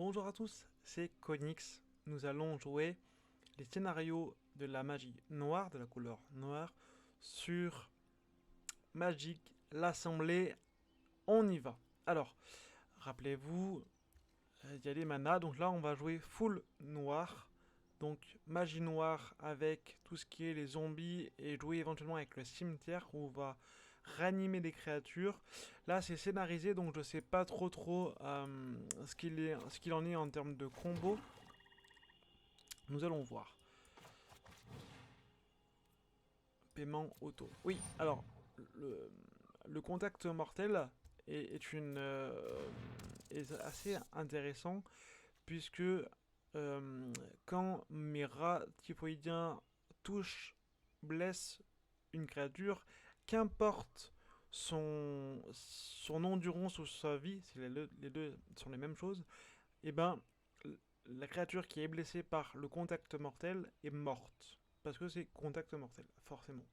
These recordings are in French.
Bonjour à tous, c'est Konix. Nous allons jouer les scénarios de la magie noire, de la couleur noire, sur Magic, l'Assemblée. On y va. Alors, rappelez-vous, il y a les manas, donc là on va jouer full noir. Donc magie noire avec tout ce qui est les zombies et jouer éventuellement avec le cimetière où on va ranimer des créatures. Là c'est scénarisé donc je sais pas trop ce qu'il en est en termes de combo. Nous allons voir. Paiement auto. Oui, alors le, le contact mortel est assez intéressant puisque quand mes rats typhoïdiens touchent, blessent une créature, qu'importe son endurance ou sa vie, si les deux sont les mêmes choses, et ben la créature qui est blessée par le contact mortel est morte. Parce que c'est contact mortel, forcément.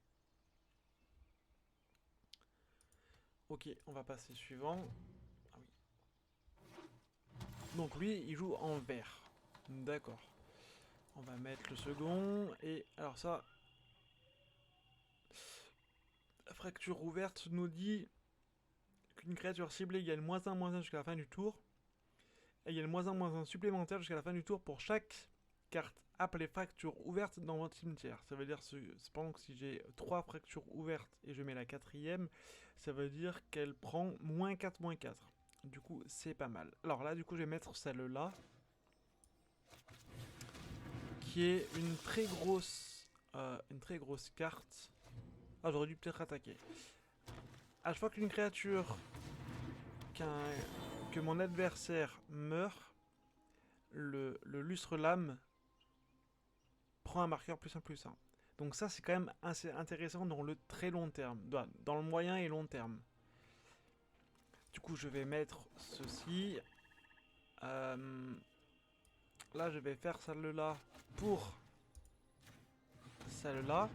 Ok, on va passer suivant. Ah oui. Donc lui, il joue en vert. D'accord. On va mettre le second. Et alors ça, la fracture ouverte nous dit qu'une créature ciblée gagne -1/-1 jusqu'à la fin du tour. Et il y a le -1/-1 supplémentaire jusqu'à la fin du tour pour chaque carte appelée fracture ouverte dans votre cimetière. Ça veut dire, cependant que si j'ai 3 fractures ouvertes et je mets la quatrième, ça veut dire qu'elle prend -4, -4. Du coup, c'est pas mal. Alors là, du coup, je vais mettre celle-là, qui est une très grosse carte. Ah, j'aurais dû peut-être attaquer. À chaque fois qu'une créature, qu'un, que mon adversaire meurt, le lustre lame prend un marqueur +1/+1. Donc ça, c'est quand même assez intéressant dans le très long terme, dans le moyen et long terme. Du coup, je vais mettre ceci. Là, je vais faire celle-là pour celle-là.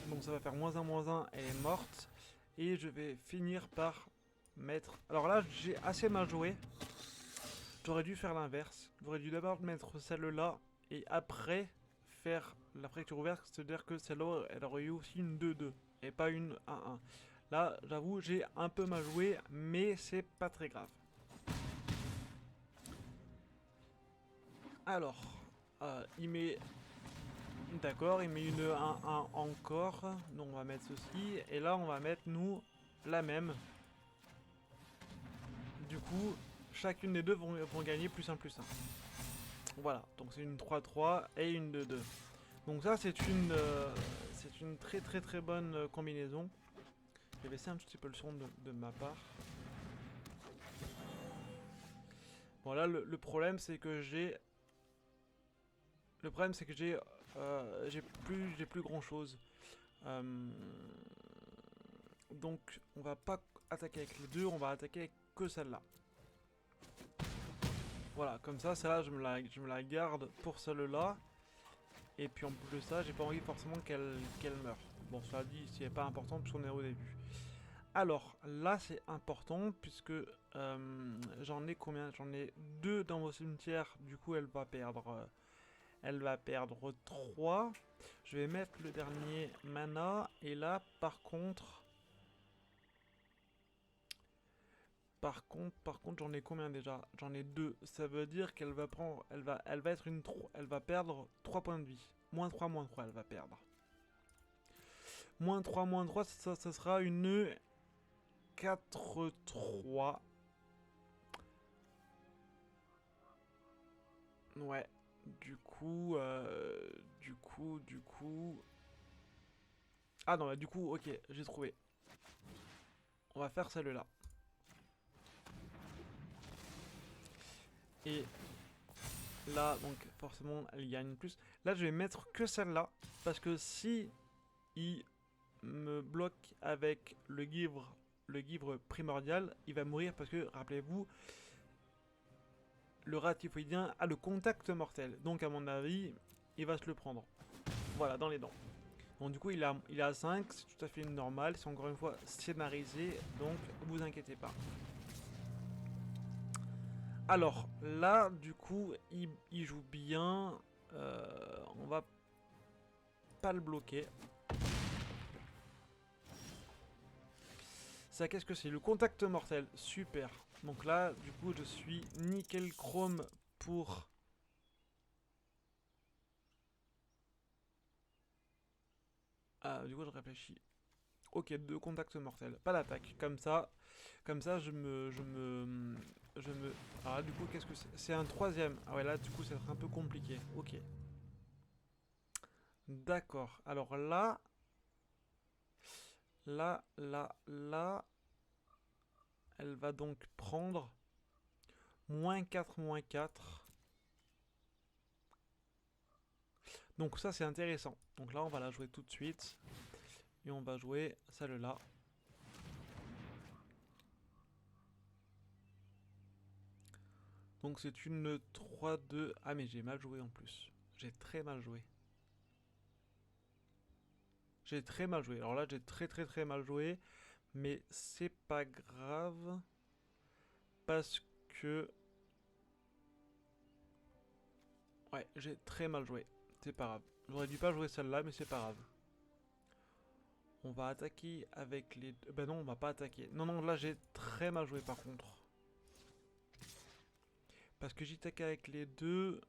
Donc ça va faire -1/-1, elle est morte. Et je vais finir par mettre... Alors là, j'ai assez mal joué. J'aurais dû faire l'inverse. J'aurais dû d'abord mettre celle-là et après faire la fracture ouverte, c'est-à-dire que celle-là, elle aurait eu aussi une 2-2 et pas une 1-1. Là, j'avoue, j'ai un peu mal joué, mais c'est pas très grave. Alors, il met... D'accord, il met une 1-1 encore. Donc on va mettre ceci. Et là, on va mettre, nous, la même. Du coup, chacune des deux vont gagner +1/+1. Voilà, donc c'est une 3-3 et une 2-2. Donc ça, c'est une très bonne combinaison. Je vais baisser un petit peu le son de ma part. Bon là, le problème c'est que j'ai... Le problème c'est que j'ai plus grand chose. Euh, donc on va pas attaquer avec les deux, on va attaquer avec que celle-là. Voilà, comme ça, celle-là je me la garde pour celle-là. Et puis en plus de ça, j'ai pas envie forcément qu'elle meure. Bon, cela dit, c'est pas important puisqu'on est au début. Alors, là c'est important puisque j'en ai combien? J'en ai 2 dans vos cimetières, du coup elle va perdre 3. Je vais mettre le dernier mana, et là par contre, j'en ai combien déjà? J'en ai 2. Ça veut dire qu'elle va prendre, elle va être une 3, elle va perdre 3 points de vie. -3, -3, elle va perdre. -3, -3, ça sera une 4-3. Ouais. Du coup... Ah non, bah, du coup, ok, j'ai trouvé. On va faire celle-là. Et là, donc forcément, elle gagne plus. Là, je vais mettre que celle-là. Parce que si il me bloque avec le givre primordial, il va mourir parce que, rappelez-vous, le rat typhoïdien a le contact mortel. Donc, à mon avis, il va se le prendre. Voilà, dans les dents. Donc, du coup, il a 5, c'est tout à fait normal. C'est encore une fois scénarisé, donc vous inquiétez pas. Alors, là, du coup, il joue bien. On va pas le bloquer. Ça, qu'est-ce que c'est? Le contact mortel. Super. Donc là, du coup, je suis nickel chrome pour... Ah, du coup, je réfléchis. Ok, 2 contacts mortels. Pas d'attaque. Comme ça, je me... Ah, du coup, qu'est-ce que c'est? C'est un troisième. Ah ouais, là, du coup, ça va être un peu compliqué. Ok. D'accord. Alors là... Là... Elle va donc prendre... -4, -4. Donc ça, c'est intéressant. Donc là, on va la jouer tout de suite. Et on va jouer celle-là. Donc c'est une 3-2. Ah mais j'ai mal joué en plus. J'ai très mal joué. J'ai très mal joué. Alors là j'ai très mal joué. Mais c'est pas grave. Parce que... Ouais, j'ai très mal joué. C'est pas grave. J'aurais dû pas jouer celle-là, mais c'est pas grave. On va attaquer avec les... Ben non, on va pas attaquer. Non, non, là j'ai très mal joué par contre. Parce que j'attaque avec les deux.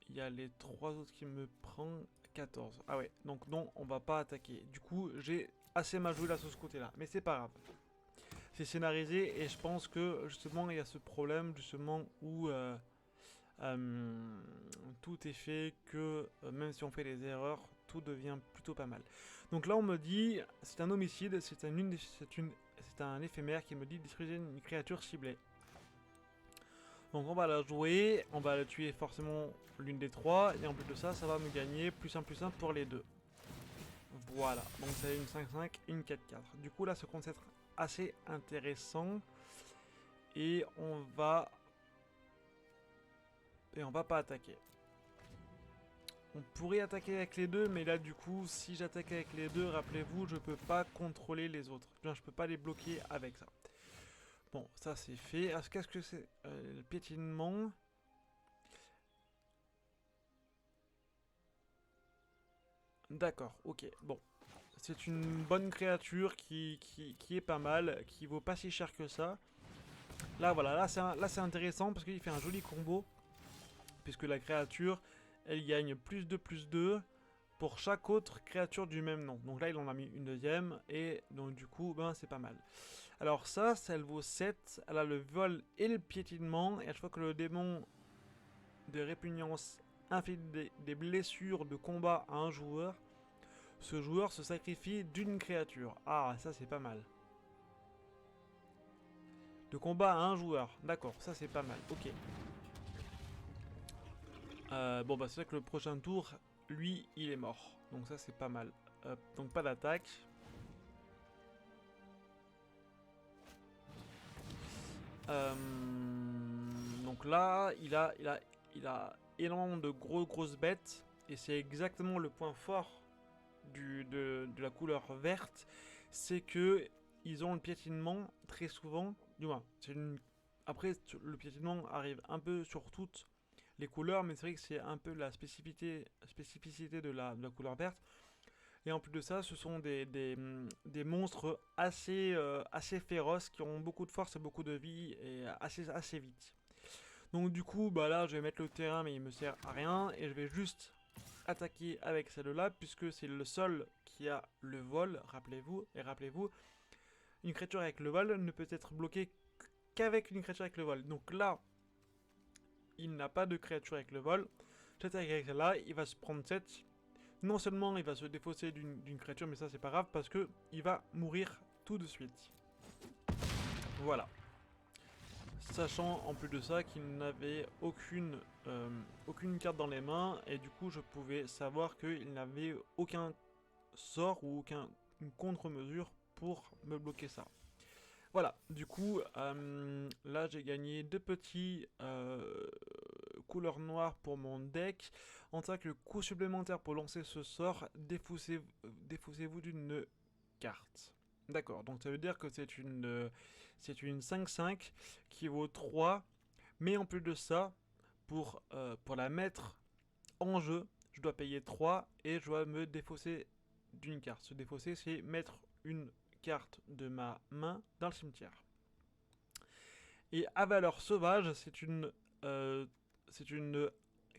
Il y a les trois autres qui me prennent 14. Ah ouais, donc non, on va pas attaquer. Du coup, j'ai assez mal joué là sur ce côté-là. Mais c'est pas grave. C'est scénarisé et je pense que justement il y a ce problème justement où tout est fait que même si on fait des erreurs, tout devient plutôt pas mal. Donc là on me dit c'est un homicide, c'est un éphémère qui me dit détruisez une créature ciblée. Donc on va la jouer, on va la tuer forcément l'une des trois, et en plus de ça, ça va me gagner +1/+1 pour les deux. Voilà, donc c'est une 5-5, une 4-4. Du coup là, ce compte être assez intéressant, et on va... Et on va pas attaquer. On pourrait attaquer avec les deux, mais là du coup, si j'attaque avec les deux, rappelez-vous, je peux pas contrôler les autres. Bien, je peux pas les bloquer avec ça. Bon, ça c'est fait. Qu'est-ce que c'est le piétinement. D'accord, ok, bon. C'est une bonne créature qui est pas mal, qui vaut pas si cher que ça. Là, voilà, là c'est intéressant parce qu'il fait un joli combo. Puisque la créature, elle gagne +2/+2 pour chaque autre créature du même nom. Donc là, il en a mis une deuxième, et donc du coup, ben c'est pas mal. Alors ça elle vaut 7, elle a le vol et le piétinement, et à chaque fois que le démon de répugnance inflige des blessures de combat à un joueur, ce joueur se sacrifie d'une créature. Ah, ça c'est pas mal. De combat à un joueur. D'accord, ça c'est pas mal. Ok. Bon bah c'est vrai que le prochain tour, lui, il est mort. Donc ça c'est pas mal. Donc pas d'attaque. Donc là, il a énormément de grosses bêtes. Et c'est exactement le point fort de la couleur verte. C'est que ils ont le piétinement très souvent. Du moins, après, le piétinement arrive un peu sur toutes les couleurs, mais c'est vrai que c'est un peu la spécificité de la couleur verte. Et en plus de ça, ce sont des monstres assez féroces qui ont beaucoup de force et beaucoup de vie et assez vite. Donc du coup, bah là, je vais mettre le terrain, mais il me sert à rien et je vais juste attaquer avec celle-là puisque c'est le seul qui a le vol. Rappelez-vous, une créature avec le vol ne peut être bloquée qu'avec une créature avec le vol. Donc là, il n'a pas de créature avec le vol. J'attaque avec celle-là, il va se prendre 7. Non seulement il va se défausser d'une créature, mais ça c'est pas grave parce que il va mourir tout de suite. Voilà. Sachant en plus de ça qu'il n'avait aucune carte dans les mains, et du coup je pouvais savoir qu'il n'avait aucun sort ou aucune contre-mesure pour me bloquer ça. Voilà, du coup là j'ai gagné 2 petits couleur noire pour mon deck. En tant que coût supplémentaire pour lancer ce sort, défaussez-vous d'une carte. D'accord, donc ça veut dire que c'est une 5-5 qui vaut 3, Mais en plus de ça, pour la mettre en jeu, je dois payer 3 et je dois me défausser d'une carte. Se défausser, c'est mettre une carte de ma main dans le cimetière. Et à valeur sauvage, c'est une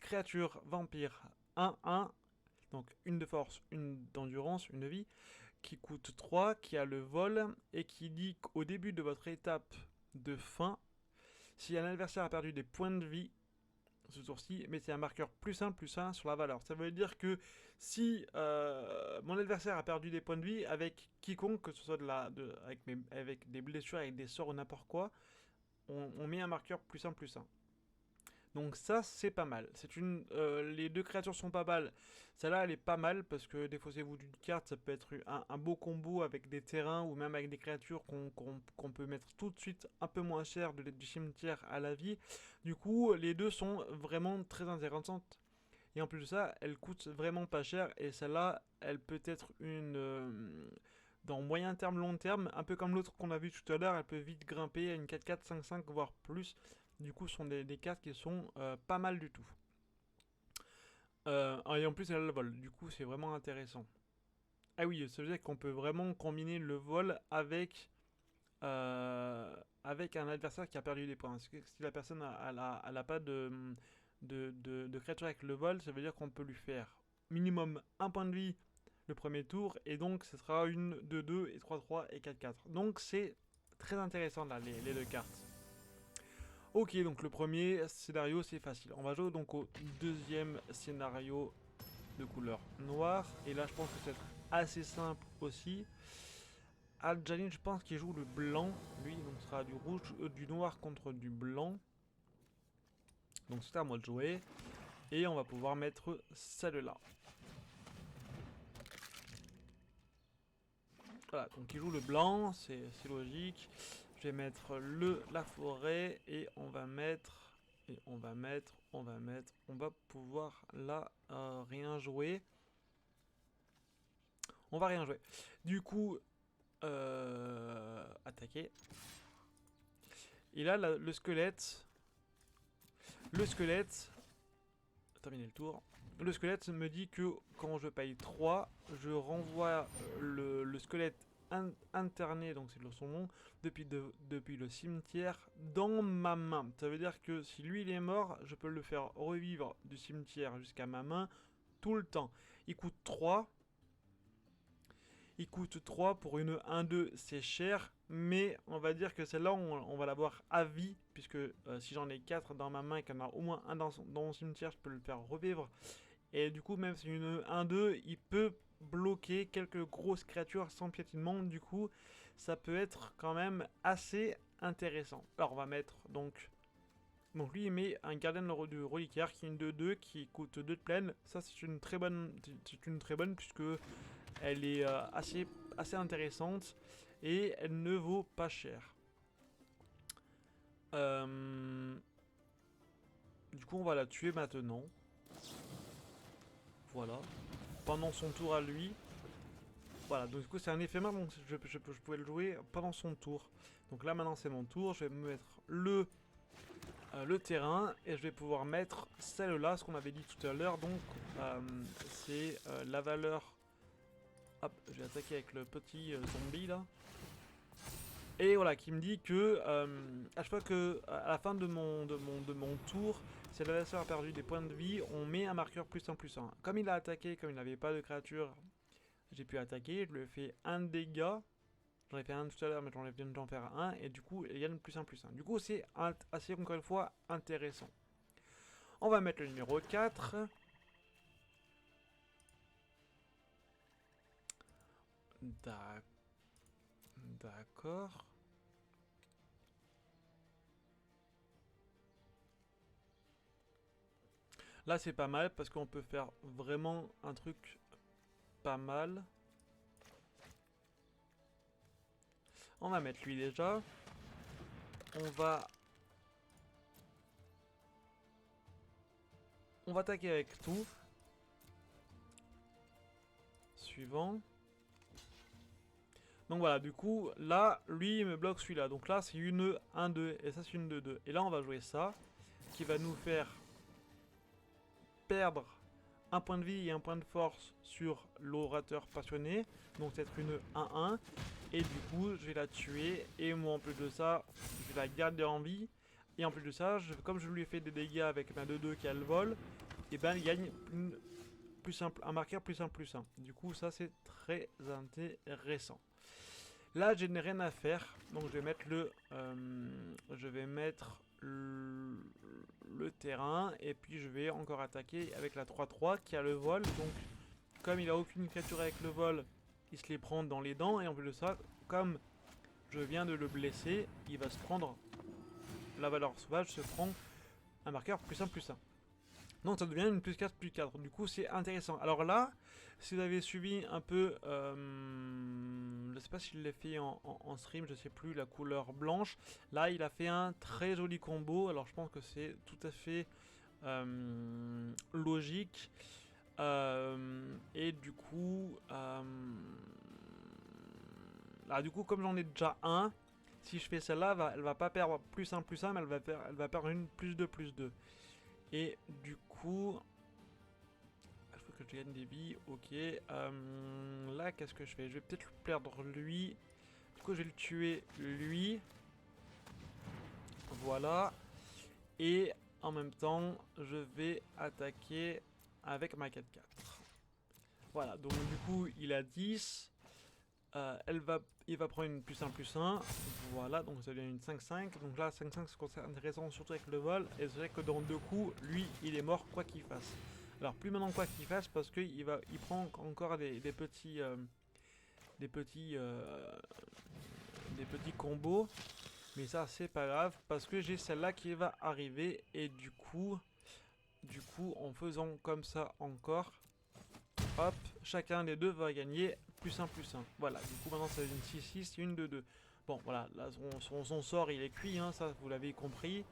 créature vampire 1-1, donc une de force, une d'endurance, une de vie, qui coûte 3, qui a le vol, et qui dit qu'au début de votre étape de fin, si un adversaire a perdu des points de vie, ce tour-ci, mettez un marqueur +1/+1 sur la valeur. Ça veut dire que si mon adversaire a perdu des points de vie avec quiconque, que ce soit avec des blessures, avec des sorts ou n'importe quoi, on met un marqueur +1/+1. Donc ça, c'est pas mal. Les deux créatures sont pas mal. Celle-là, elle est pas mal parce que défaussez-vous d'une carte, ça peut être un beau combo avec des terrains ou même avec des créatures qu'on peut mettre tout de suite un peu moins cher du cimetière à la vie. Du coup, les deux sont vraiment très intéressantes. Et en plus de ça, elle coûte vraiment pas cher. Et celle-là, elle peut être dans moyen terme, long terme, un peu comme l'autre qu'on a vu tout à l'heure, elle peut vite grimper à une 4-4, 5-5, voire plus. Du coup, ce sont des cartes qui sont pas mal du tout. Et en plus, elle a le vol. Du coup, c'est vraiment intéressant. Ah oui, ça veut dire qu'on peut vraiment combiner le vol avec un adversaire qui a perdu des points. Si la personne n'a pas de créature avec le vol, ça veut dire qu'on peut lui faire minimum un point de vie le premier tour, et donc ce sera une 2-2 et 3-3 et 4-4. Donc c'est très intéressant là, les deux cartes. Ok, donc le premier scénario c'est facile. On va jouer donc au deuxième scénario de couleur noire. Et là je pense que c'est assez simple aussi. Al-Jalin, je pense qu'il joue le blanc. Lui, donc ce sera du rouge, du noir contre du blanc. Donc c'est à moi de jouer. Et on va pouvoir mettre celle-là. Voilà, donc il joue le blanc, c'est logique. Je vais mettre la forêt et on va pouvoir là rien jouer. On va rien jouer. Du coup, attaquer. Et là, le squelette. Terminer le tour. Le squelette me dit que quand je paye 3, je renvoie le squelette interné, donc c'est son nom, depuis le cimetière dans ma main. Ça veut dire que si lui il est mort, je peux le faire revivre du cimetière jusqu'à ma main tout le temps. Il coûte 3. Il coûte 3 pour une 1-2, c'est cher, mais on va dire que celle-là, on va l'avoir à vie, puisque si j'en ai 4 dans ma main et qu'il y en a au moins un dans mon cimetière, je peux le faire revivre. Et du coup, même si une 1-2, il peut bloquer quelques grosses créatures sans piétinement, du coup, ça peut être quand même assez intéressant. Alors, on va mettre donc lui, il met un gardien du reliquaire qui est une 2-2 qui coûte 2 de plaine. Ça, c'est une très bonne puisque elle est assez intéressante et elle ne vaut pas cher. Du coup, on va la tuer maintenant. Voilà. Pendant son tour à lui. Voilà, donc du coup, c'est un éphémère, donc je pouvais le jouer pendant son tour. Donc là, maintenant, c'est mon tour. Je vais me mettre le terrain et je vais pouvoir mettre celle-là, ce qu'on avait dit tout à l'heure. Donc, c'est la valeur. Hop, je vais attaquer avec le petit zombie là. Et voilà, qui me dit que à chaque fois que à la fin de mon tour, si l'adversaire a perdu des points de vie, on met un marqueur +1/+1. Comme il a attaqué, comme il n'avait pas de créature, j'ai pu attaquer, je lui ai fait un dégât. J'en ai fait un tout à l'heure, mais j'en viens d'en faire un, et du coup, il y a le +1/+1. Du coup, c'est assez, encore une fois, intéressant. On va mettre le numéro 4. D'accord. Là, c'est pas mal parce qu'on peut faire vraiment un truc pas mal. On va mettre lui déjà. On va attaquer avec tout. Suivant. Donc voilà, du coup, là, lui, il me bloque celui-là. Donc là, c'est une 1-2. Et ça, c'est une 2-2. Et là, on va jouer ça. qui va nous faire perdre un point de vie et un point de force sur l'orateur passionné. Donc c'est une 1-1. Et du coup, je vais la tuer. Et moi, en plus de ça, je vais la garder en vie. Et en plus de ça, comme je lui ai fait des dégâts avec ma 2-2 qui a le vol, et ben il gagne plus simple, un marqueur plus 1 plus 1. Du coup, ça c'est très intéressant. Là, je n'ai rien à faire. Donc je vais mettre le terrain. Et puis je vais encore attaquer avec la 3-3 qui a le vol. Donc comme il a aucune créature avec le vol, il se les prend dans les dents. Et en plus de ça, comme je viens de le blesser, il va se prendre la valeur sauvage, se prend un marqueur plus 1 plus 1. Donc ça devient une plus 4 plus 4. Du coup c'est intéressant. Alors là, si vous avez suivi un peu, je sais pas si je l'ai fait en stream, je sais plus, la couleur blanche. Là il a fait un très joli combo. Alors je pense que c'est tout à fait logique. Et du coup, du coup comme j'en ai déjà un, si je fais celle-là, elle va pas perdre plus 1 plus 1, mais elle va perdre une plus 2 plus 2. Et du coup, il faut que je gagne des vies. Ok. Là, qu'est-ce que je fais? Je vais peut-être perdre lui. Du coup, je vais le tuer lui. Voilà. Et en même temps, je vais attaquer avec ma 4-4. Voilà. Donc, du coup, il a 10. Il va prendre une plus 1 plus 1. Voilà, donc ça devient une 5-5. Donc là, 5-5 c'est intéressant surtout avec le vol. Et c'est vrai que dans 2 coups, lui, il est mort quoi qu'il fasse. Alors plus maintenant quoi qu'il fasse parce qu'il prend encore des petits combos. Mais ça c'est pas grave parce que j'ai celle-là qui va arriver. Et du coup, en faisant comme ça encore, hop, chacun des deux va gagner plus 1 plus 1. Voilà, du coup maintenant c'est une 6-6 et une 2-2. Bon voilà, là son sort il est cuit, hein, ça vous l'avez compris.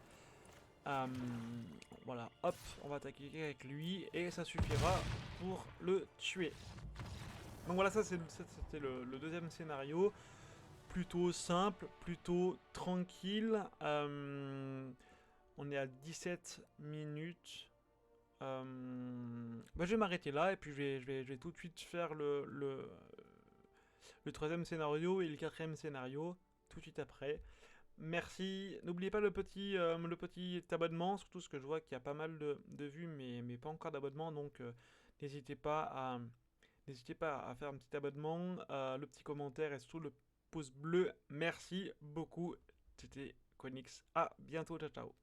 Voilà, hop, on va attaquer avec lui et ça suffira pour le tuer. Donc voilà, ça c'était le deuxième scénario. Plutôt simple, plutôt tranquille. On est à 17 minutes. Je vais m'arrêter là et puis je vais tout de suite faire le troisième scénario et le quatrième scénario tout de suite après. Merci. N'oubliez pas le petit abonnement, surtout parce que je vois qu'il y a pas mal de vues, mais pas encore d'abonnement. Donc n'hésitez pas à faire un petit abonnement, le petit commentaire et surtout le pouce bleu. Merci beaucoup. C'était Konix. À bientôt. Ciao, ciao.